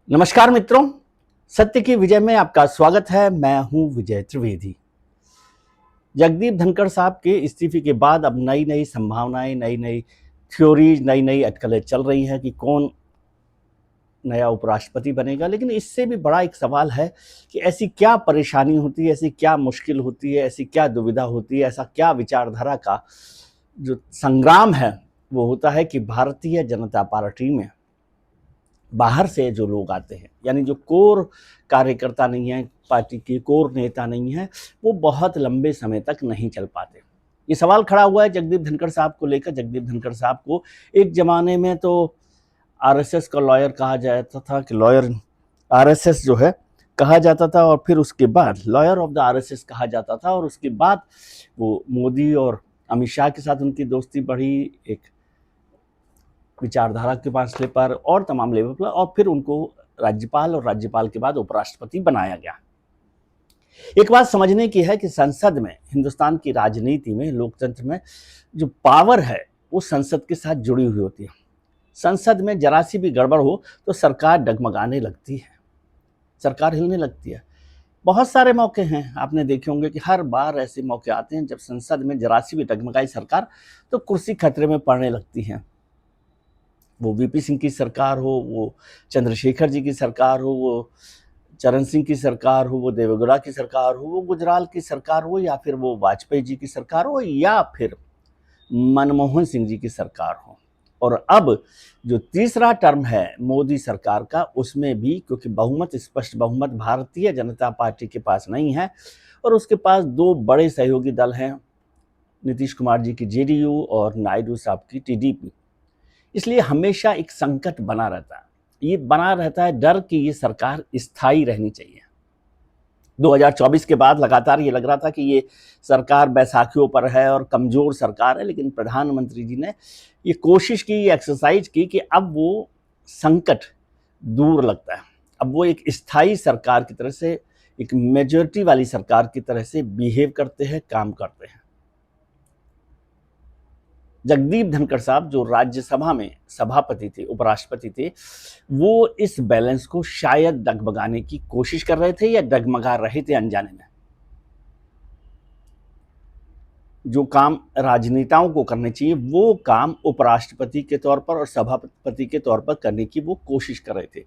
नमस्कार मित्रों, सत्य की विजय में आपका स्वागत है। मैं हूं विजय त्रिवेदी। जगदीप धनखड़ साहब के इस्तीफे के बाद अब नई नई संभावनाएं, नई नई थ्योरीज, नई नई अटकलें चल रही हैं कि कौन नया उपराष्ट्रपति बनेगा। लेकिन इससे भी बड़ा एक सवाल है कि ऐसी क्या परेशानी होती है, ऐसी क्या मुश्किल होती है, ऐसी क्या दुविधा होती है, ऐसा क्या विचारधारा का जो संग्राम है वो होता है कि भारतीय जनता पार्टी में बाहर से जो लोग आते हैं, यानी जो कोर कार्यकर्ता नहीं है, पार्टी के कोर नेता नहीं है, वो बहुत लंबे समय तक नहीं चल पाते। ये सवाल खड़ा हुआ है जगदीप धनखड़ साहब को लेकर। जगदीप धनखड़ साहब को एक जमाने में तो आरएसएस का लॉयर कहा जाता था कि लॉयर आरएसएस जो है कहा जाता था, और फिर उसके बाद लॉयर ऑफ द आरएसएस कहा जाता था, और उसके बाद वो मोदी और अमित शाह के साथ उनकी दोस्ती बढ़ी, एक विचारधारा के फासले पर और तमाम लेवल पर, और फिर उनको राज्यपाल और राज्यपाल के बाद उपराष्ट्रपति बनाया गया। एक बात समझने की है कि संसद में, हिंदुस्तान की राजनीति में, लोकतंत्र में जो पावर है वो संसद के साथ जुड़ी हुई होती है। संसद में जरा सी भी गड़बड़ हो तो सरकार डगमगाने लगती है, सरकार हिलने लगती है। बहुत सारे मौके हैं, आपने देखे होंगे कि हर बार ऐसे मौके आते हैं जब संसद में जरा सी भी डगमगाई सरकार तो कुर्सी खतरे में पड़ने लगती है। वो वीपी सिंह की सरकार हो, वो चंद्रशेखर जी की सरकार हो, वो चरण सिंह की सरकार हो, वो देवेगौड़ा की सरकार हो, वो गुजराल की सरकार हो, या फिर वो वाजपेयी जी की सरकार हो, या फिर मनमोहन सिंह जी की सरकार हो। और अब जो तीसरा टर्म है मोदी सरकार का, उसमें भी क्योंकि बहुमत, स्पष्ट बहुमत भारतीय जनता पार्टी के पास नहीं है, और उसके पास दो बड़े सहयोगी दल हैं, नीतीश कुमार जी की जेडीयू और नायडू साहब की टीडीपी। इसलिए हमेशा एक संकट बना रहता है। ये बना रहता है डर कि ये सरकार स्थायी रहनी चाहिए। 2024 के बाद लगातार ये लग रहा था कि ये सरकार बैसाखियों पर है और कमजोर सरकार है, लेकिन प्रधानमंत्री जी ने ये कोशिश की, ये एक्सरसाइज की कि अब वो संकट दूर लगता है। अब वो एक स्थायी सरकार की तरह से, एक मेजोरिटी वाली सरकार की तरह से बिहेव करते हैं, काम करते हैं। जगदीप धनखड़ साहब जो राज्यसभा में सभापति थे, उपराष्ट्रपति थे, वो इस बैलेंस को शायद डगमगाने की कोशिश कर रहे थे या डगमगा रहे थे अनजाने में। जो काम राजनेताओं को करने चाहिए वो काम उपराष्ट्रपति के तौर पर और सभापति के तौर पर करने की वो कोशिश कर रहे थे।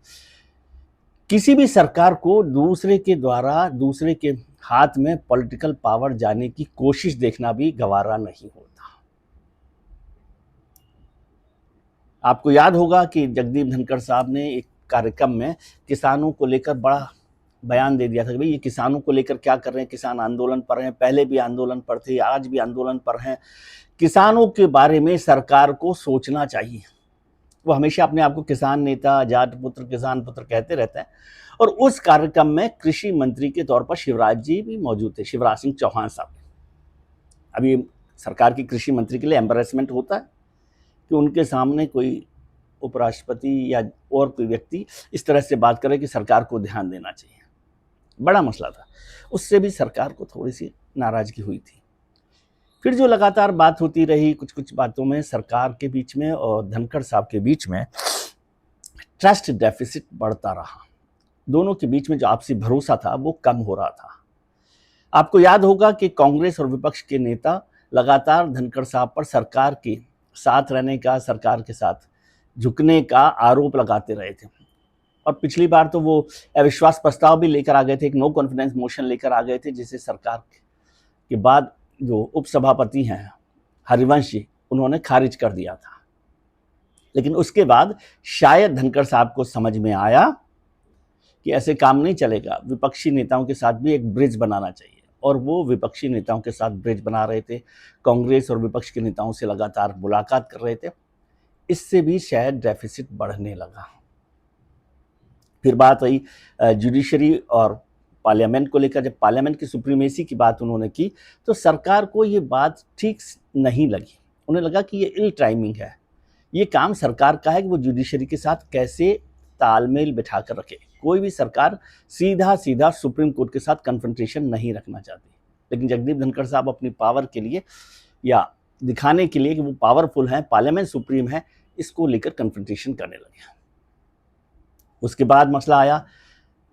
किसी भी सरकार को दूसरे के द्वारा, दूसरे के हाथ में पॉलिटिकल पावर जाने की कोशिश देखना भी गवारा नहीं होता। आपको याद होगा कि जगदीप धनखड़ साहब ने एक कार्यक्रम में किसानों को लेकर बड़ा बयान दे दिया था कि भाई ये किसानों को लेकर क्या कर रहे हैं, किसान आंदोलन पर हैं, पहले भी आंदोलन पर थे, आज भी आंदोलन पर हैं, किसानों के बारे में सरकार को सोचना चाहिए। वो हमेशा अपने आप को किसान नेता, जाट पुत्र, किसान पुत्र कहते रहते हैं। और उस कार्यक्रम में कृषि मंत्री के तौर पर शिवराज जी भी मौजूद थे, शिवराज सिंह चौहान साहब। अभी सरकार की कृषि मंत्री के लिए एम्बेरसमेंट होता है कि उनके सामने कोई उपराष्ट्रपति या और कोई व्यक्ति इस तरह से बात करे कि सरकार को ध्यान देना चाहिए। बड़ा मसला था, उससे भी सरकार को थोड़ी सी नाराजगी हुई थी। फिर जो लगातार बात होती रही, कुछ कुछ बातों में सरकार के बीच में और धनखड़ साहब के बीच में ट्रस्ट डेफिसिट बढ़ता रहा। दोनों के बीच में जो आपसी भरोसा था वो कम हो रहा था। आपको याद होगा कि कांग्रेस और विपक्ष के नेता लगातार धनखड़ साहब पर सरकार के साथ रहने का, सरकार के साथ झुकने का आरोप लगाते रहे थे। और पिछली बार तो वो अविश्वास प्रस्ताव भी लेकर आ गए थे, एक नो कॉन्फिडेंस मोशन लेकर आ गए थे, जिसे सरकार के बाद जो उपसभापति हैं हरिवंश जी, उन्होंने खारिज कर दिया था। लेकिन उसके बाद शायद धनखड़ साहब को समझ में आया कि ऐसे काम नहीं चलेगा, विपक्षी नेताओं के साथ भी एक ब्रिज बनाना चाहिए। और वो विपक्षी नेताओं के साथ ब्रिज बना रहे थे, कांग्रेस और विपक्ष के नेताओं से लगातार मुलाकात कर रहे थे। इससे भी शायद डेफिसिट बढ़ने लगा। फिर बात आई जुडिशरी और पार्लियामेंट को लेकर। जब पार्लियामेंट की सुप्रीमेसी की बात उन्होंने की तो सरकार को ये बात ठीक नहीं लगी। उन्हें लगा कि ये इल टाइमिंग है, ये काम सरकार का है कि वो जुडिशरी के साथ कैसे तालमेल बिठा कर रखे। कोई भी सरकार सीधा सीधा सुप्रीम कोर्ट के साथ कन्फ्रंटेशन नहीं रखना चाहती, लेकिन जगदीप धनखड़ साहब अपनी पावर के लिए या दिखाने के लिए कि वो पावरफुल हैं, पार्लियामेंट सुप्रीम है, इसको लेकर कन्फ्रंटेशन करने लगे। उसके बाद मसला आया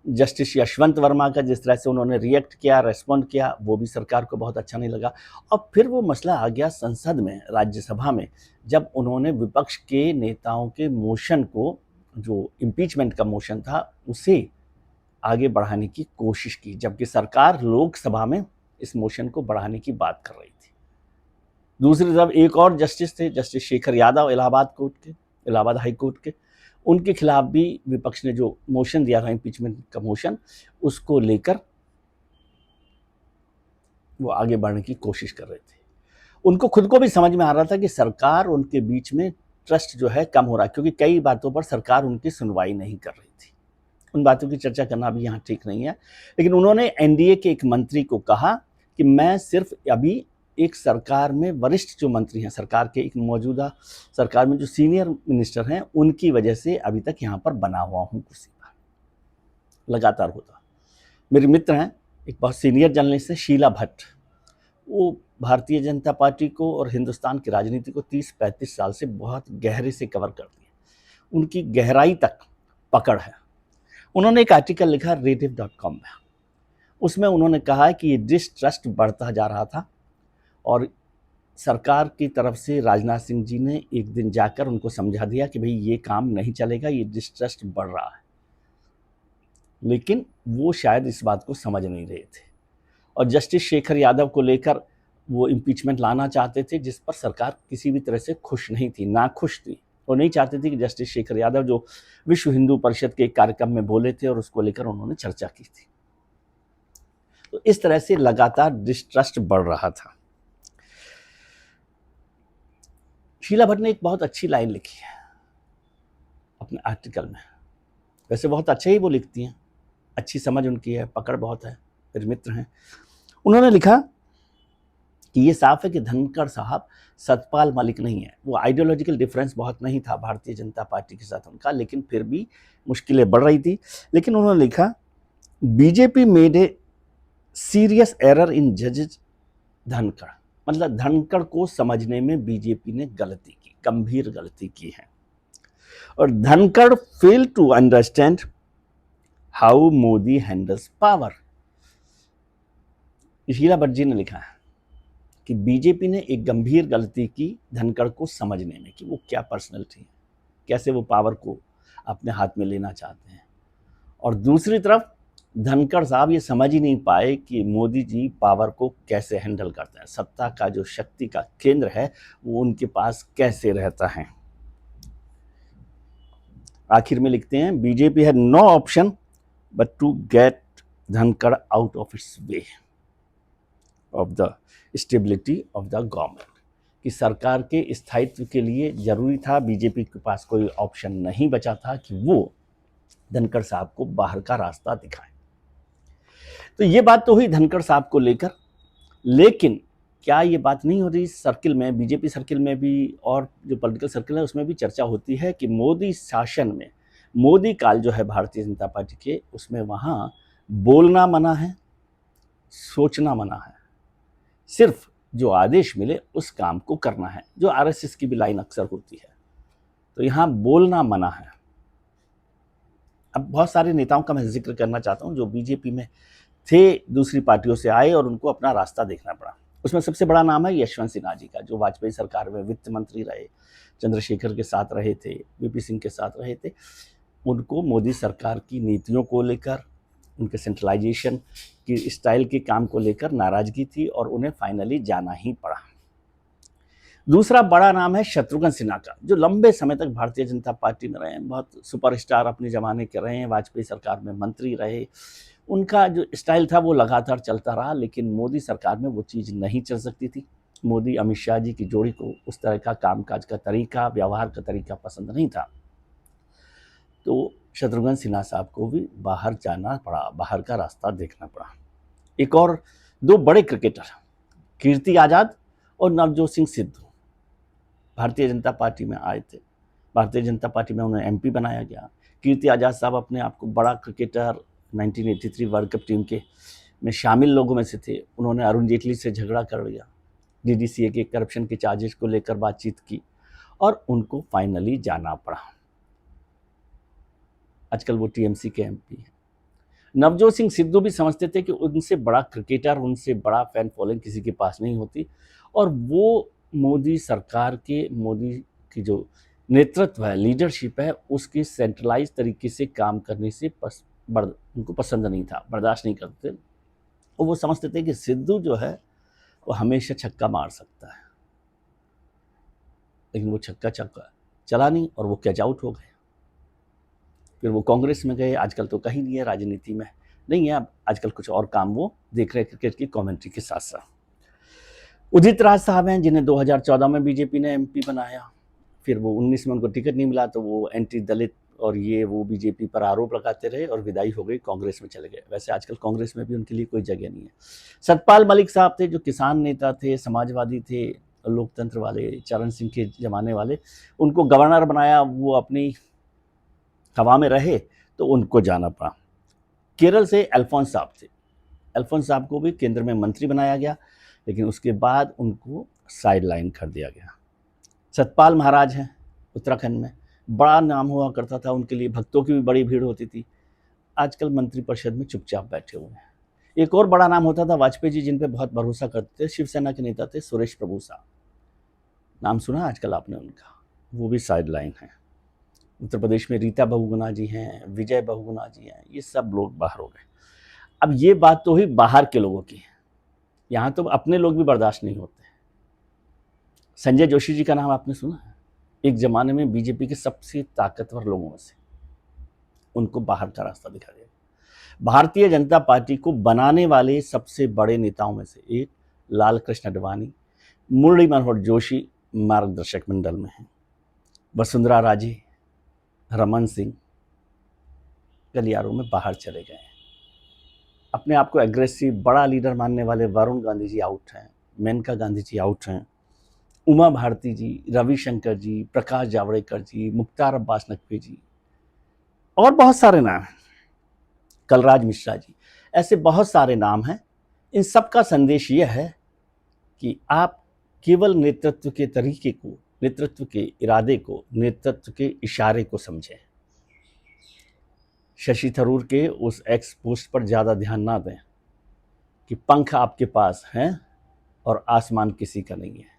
जस्टिस यशवंत वर्मा का, जिस तरह से उन्होंने रिएक्ट किया, रेस्पॉन्ड किया, वो भी सरकार को बहुत अच्छा नहीं लगा। और फिर वो मसला आ गया संसद में, राज्यसभा में, जब उन्होंने विपक्ष के नेताओं के मोशन को, जो इम्पीचमेंट का मोशन था, उसे आगे बढ़ाने की कोशिश की, जबकि सरकार लोकसभा में इस मोशन को बढ़ाने की बात कर रही थी। दूसरी तरफ एक और जस्टिस थे, justice Shekhar Yadav, Allahabad high court के, उनके खिलाफ भी विपक्ष ने जो मोशन दिया था, इम्पीचमेंट का मोशन, उसको लेकर वो आगे बढ़ने की कोशिश कर रहे थे। उनको खुद को भी समझ में आ रहा था कि सरकार, उनके बीच में ट्रस्ट जो है कम हो रहा है, क्योंकि कई बातों पर सरकार उनकी सुनवाई नहीं कर रही थी। उन बातों की चर्चा करना भी यहाँ ठीक नहीं है, लेकिन उन्होंने एनडीए के एक मंत्री को कहा कि मैं सिर्फ अभी एक सरकार में वरिष्ठ जो मंत्री हैं, सरकार के एक मौजूदा सरकार में जो सीनियर मिनिस्टर हैं, उनकी वजह से अभी तक यहाँ पर बना हुआ हूँ कुर्सी पर। लगातार होता। मेरे मित्र हैं, एक बहुत सीनियर जर्नलिस्ट है शीला भट्ट, वो भारतीय जनता पार्टी को और हिंदुस्तान की राजनीति को 30-35 साल से बहुत गहरे से कवर करती है, उनकी गहराई तक पकड़ है। उन्होंने एक आर्टिकल लिखा rediff.com में, उसमें उन्होंने कहा कि ये डिस्ट्रस्ट बढ़ता जा रहा था और सरकार की तरफ से राजनाथ सिंह जी ने एक दिन जाकर उनको समझा दिया कि भाई ये काम नहीं चलेगा, ये डिस्ट्रस्ट बढ़ रहा है, लेकिन वो शायद इस बात को समझ नहीं रहे थे। और जस्टिस शेखर यादव को लेकर वो इम्पीचमेंट लाना चाहते थे, जिस पर सरकार किसी भी तरह से खुश नहीं थी, नाखुश थी। वो नहीं चाहते थे कि जस्टिस शेखर यादव, जो विश्व हिंदू परिषद के एक कार्यक्रम में बोले थे और उसको लेकर उन्होंने चर्चा की थी। तो इस तरह से लगातार डिस्ट्रस्ट बढ़ रहा था। शीला भट्ट ने एक बहुत अच्छी लाइन लिखी है अपने आर्टिकल में, वैसे बहुत अच्छे ही वो लिखती हैं, अच्छी समझ उनकी है, पकड़ बहुत है, मेरे मित्र हैं। उन्होंने लिखा कि ये साफ है कि धनखड़ साहब सतपाल मलिक नहीं है। वो आइडियोलॉजिकल डिफरेंस बहुत नहीं था भारतीय जनता पार्टी के साथ उनका, लेकिन फिर भी मुश्किलें बढ़ रही थी। लेकिन उन्होंने लिखा, BJP made a serious error in जजेस धनखड़, मतलब धनखड़ को समझने में बीजेपी ने गलती की, गंभीर गलती की है। और Dhankhar fail to understand how Modi handles power. Sheela Bhatt ji ने लिखा है कि बीजेपी ने एक गंभीर गलती की धनखड़ को समझने में, कि वो क्या पर्सनैलिटी है, कैसे वो पावर को अपने हाथ में लेना चाहते हैं। और दूसरी तरफ धनखड़ साहब ये समझ ही नहीं पाए कि मोदी जी पावर को कैसे हैंडल करते हैं, सत्ता का जो शक्ति का केंद्र है वो उनके पास कैसे रहता है। आखिर में लिखते हैं, BJP had no option but to get Dhankhar out of its way of the stability of the government, कि सरकार के स्थायित्व के लिए जरूरी था, बीजेपी के पास कोई ऑप्शन नहीं बचा था कि वो धनखड़ साहब को बाहर का रास्ता दिखाए। तो ये बात तो हुई धनखड़ साहब को लेकर, लेकिन क्या ये बात नहीं हो रही सर्किल में, बीजेपी सर्किल में भी, और जो पॉलिटिकल सर्किल है उसमें भी चर्चा होती है कि मोदी शासन में, मोदी काल जो है भारतीय जनता पार्टी के, उसमें वहाँ बोलना मना है, सोचना मना है, सिर्फ जो आदेश मिले उस काम को करना है, जो आरएसएस की भी लाइन अक्सर होती है। तो यहाँ बोलना मना है। अब बहुत सारे नेताओं का मैं जिक्र करना चाहता हूँ जो बीजेपी में थे, दूसरी पार्टियों से आए और उनको अपना रास्ता देखना पड़ा। उसमें सबसे बड़ा नाम है यशवंत सिन्हा जी का, जो वाजपेयी सरकार में वित्त मंत्री रहे, चंद्रशेखर के साथ रहे थे, वीपी सिंह के साथ रहे थे। उनको मोदी सरकार की नीतियों को लेकर, उनके सेंट्रलाइजेशन की स्टाइल के काम को लेकर नाराजगी थी और उन्हें फाइनली जाना ही पड़ा। दूसरा बड़ा नाम है शत्रुघ्न सिन्हा का, जो लंबे समय तक भारतीय जनता पार्टी में रहे हैं, बहुत सुपरस्टार अपने ज़माने के रहे हैं, वाजपेयी सरकार में मंत्री रहे। उनका जो स्टाइल था वो लगातार चलता रहा, लेकिन मोदी सरकार में वो चीज़ नहीं चल सकती थी। मोदी अमित शाह जी की जोड़ी को उस तरह का कामकाज का तरीका, व्यवहार का तरीका पसंद नहीं था। तो शत्रुघ्न सिन्हा साहब को भी बाहर जाना पड़ा, बाहर का रास्ता देखना पड़ा। एक और दो बड़े क्रिकेटर, कीर्ति आज़ाद और नवजोत सिंह सिद्धू, भारतीय जनता पार्टी में आए थे। भारतीय जनता पार्टी में उन्हें एमपी बनाया गया। कीर्ति आज़ाद साहब अपने आप को बड़ा क्रिकेटर, 1983 वर्ल्ड कप टीम के में शामिल लोगों में से थे। उन्होंने अरुण जेटली से झगड़ा कर लिया, डीडीसीए के करप्शन के चार्जेस को लेकर बातचीत की और उनको फाइनली जाना पड़ा। आजकल वो टीएमसी के एमपी हैं। नवजोत सिंह सिद्धू भी समझते थे कि उनसे बड़ा क्रिकेटर, उनसे बड़ा फैन फॉलोइंग किसी के पास नहीं होती, और वो मोदी सरकार के, मोदी की जो नेतृत्व है, लीडरशिप है, उसकी सेंट्रलाइज तरीके से काम करने से उनको पसंद नहीं था, बर्दाश्त नहीं करते। और वो समझते थे कि सिद्धू जो है वो हमेशा छक्का मार सकता है, लेकिन वो छक्का चला नहीं और वो कैच आउट हो गए। फिर वो कांग्रेस में गए, आजकल तो कहीं नहीं है, राजनीति में नहीं है, अब आजकल कुछ और काम वो देख रहे हैं क्रिकेट की कमेंट्री के साथ साथ। उदित राज साहब हैं, जिन्हें 2014 में बीजेपी ने एमपी बनाया, फिर वो 19 में उनको टिकट नहीं मिला तो वो एंटी दलित और ये वो बीजेपी पर आरोप लगाते रहे और विदाई हो गई, कांग्रेस में चले गए। वैसे आजकल कांग्रेस में भी उनके लिए कोई जगह नहीं है। सतपाल मलिक साहब थे, जो किसान नेता थे, समाजवादी थे, लोकतंत्र वाले, चरण सिंह के जमाने वाले, उनको गवर्नर बनाया, वो अपनी हवा में रहे तो उनको जाना पड़ा। केरल से अल्फोंस साहब थे, अल्फोंस साहब को भी केंद्र में मंत्री बनाया गया, लेकिन उसके बाद उनको साइड लाइन कर दिया गया। सतपाल महाराज हैं उत्तराखंड में, बड़ा नाम हुआ करता था, उनके लिए भक्तों की भी बड़ी भीड़ होती थी, आजकल मंत्रिपरिषद में चुपचाप बैठे हुए हैं। एक और बड़ा नाम होता था वाजपेयी जी, जिन पे बहुत भरोसा करते थे, शिवसेना के नेता थे सुरेश प्रभु साहब, नाम सुना आजकल आपने उनका, वो भी साइड लाइन है। उत्तर प्रदेश में रीता बहुगुणा जी हैं, विजय बहुगुणा जी हैं, ये सब लोग बाहर हो गए। अब ये बात तो हुई बाहर के लोगों की, यहाँ तो अपने लोग भी बर्दाश्त नहीं होते। संजय जोशी जी का नाम आपने सुना है, एक जमाने में बीजेपी के सबसे ताकतवर लोगों में से, उनको बाहर का रास्ता दिखा दिया। भारतीय जनता पार्टी को बनाने वाले सबसे बड़े नेताओं में से एक लाल कृष्ण आडवाणी, मुरली मनोहर जोशी मार्गदर्शक मंडल में हैं, वसुंधरा राजे, रमन सिंह गलियारों में बाहर चले गए हैं। अपने आप को एग्रेसिव बड़ा लीडर मानने वाले वरुण गांधी जी आउट हैं, मेनका गांधी जी आउट हैं, उमा भारती जी, रविशंकर जी, प्रकाश जावड़ेकर जी, मुख्तार अब्बास नकवी जी, और बहुत सारे नाम हैं, कलराज मिश्रा जी, ऐसे बहुत सारे नाम हैं। इन सब का संदेश यह है कि आप केवल नेतृत्व के तरीके को, नेतृत्व के इरादे को, नेतृत्व के इशारे को समझें। शशि थरूर के उस एक्स पोस्ट पर ज़्यादा ध्यान ना दें कि पंख आपके पास हैं और आसमान किसी का नहीं है,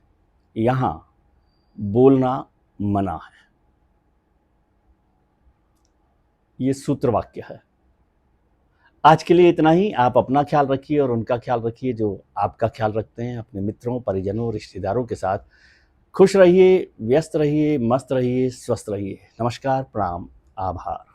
यहाँ बोलना मना है। ये सूत्र वाक्य है। आज के लिए इतना ही। आप अपना ख्याल रखिए और उनका ख्याल रखिए जो आपका ख्याल रखते हैं, अपने मित्रों, परिजनों, रिश्तेदारों के साथ। खुश रहिए, व्यस्त रहिए, मस्त रहिए, स्वस्थ रहिए। नमस्कार, प्रणाम, आभार।